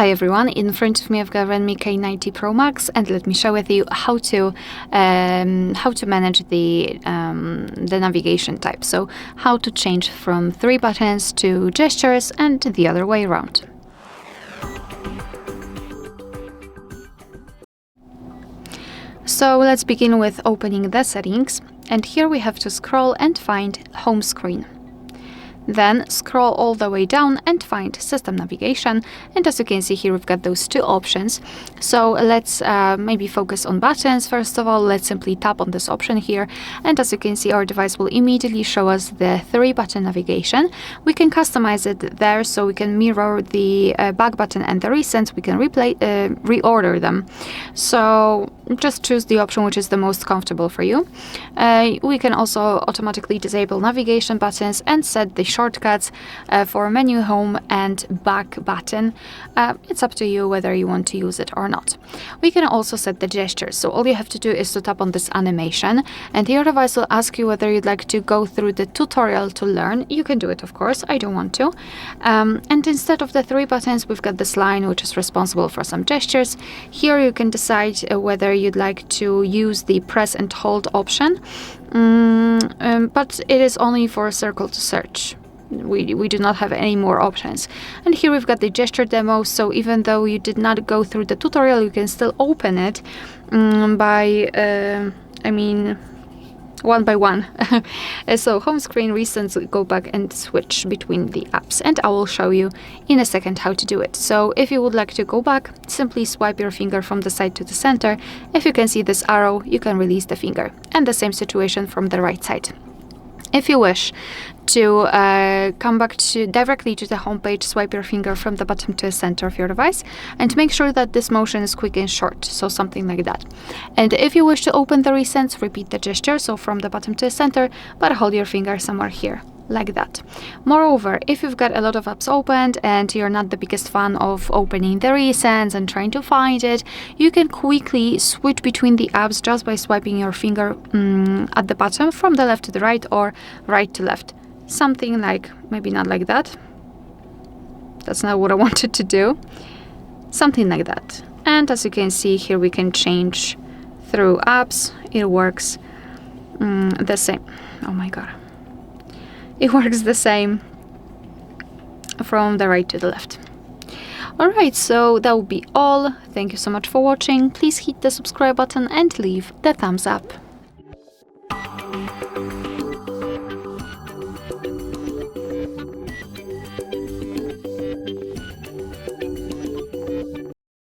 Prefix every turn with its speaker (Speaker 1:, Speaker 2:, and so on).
Speaker 1: Hi everyone, in front of me I've got REDMI K90 Pro Max, and let me share with you how to manage the navigation type. So how to change from 3 buttons to gestures and the other way around. So let's begin with opening the settings, and here we have to scroll and find home screen. Then scroll all the way down and find system navigation, and as you can see here we've got those two options. So let's maybe focus on buttons. First of all, let's simply tap on this option here, and as you can see our device will immediately show us the 3-button navigation. We can customize it there, so we can mirror the back button and the recents. We can reorder them, so just choose the option which is the most comfortable for you. We can also automatically disable navigation buttons and set the shortcuts for menu, home and back button. It's up to you whether you want to use it or not. We can also set the gestures, so all you have to do is to tap on this animation, and your device will ask you whether you'd like to go through the tutorial to learn. You can do it, of course. I don't want to. And instead of the 3 buttons, we've got this line which is responsible for some gestures. Here you can decide whether you'd like to use the press and hold option, but it is only for circle to search. We do not have any more options. And here we've got the gesture demo, so even though you did not go through the tutorial, you can still open it one by one. So home screen, recents, go back and switch between the apps, and I will show you in a second how to do it. So if you would like to go back, simply swipe your finger from the side to the center. If you can see this arrow, you can release the finger, and the same situation from the right side. If you wish to come back directly to the home page, swipe your finger from the bottom to the center of your device, and make sure that this motion is quick and short, so something like that. And if you wish to open the recents, repeat the gesture, so from the bottom to the center, but hold your finger somewhere here, like that. Moreover, if you've got a lot of apps opened and you're not the biggest fan of opening the recents and trying to find it, you can quickly switch between the apps just by swiping your finger at the bottom from the left to the right or right to left. Something like, maybe not like that. That's not what I wanted to do. Something like that. And as you can see here, we can change through apps. It works the same. Oh my god. It works the same from the right to the left. Alright, so that will be all. Thank you so much for watching. Please hit the subscribe button and leave the thumbs up.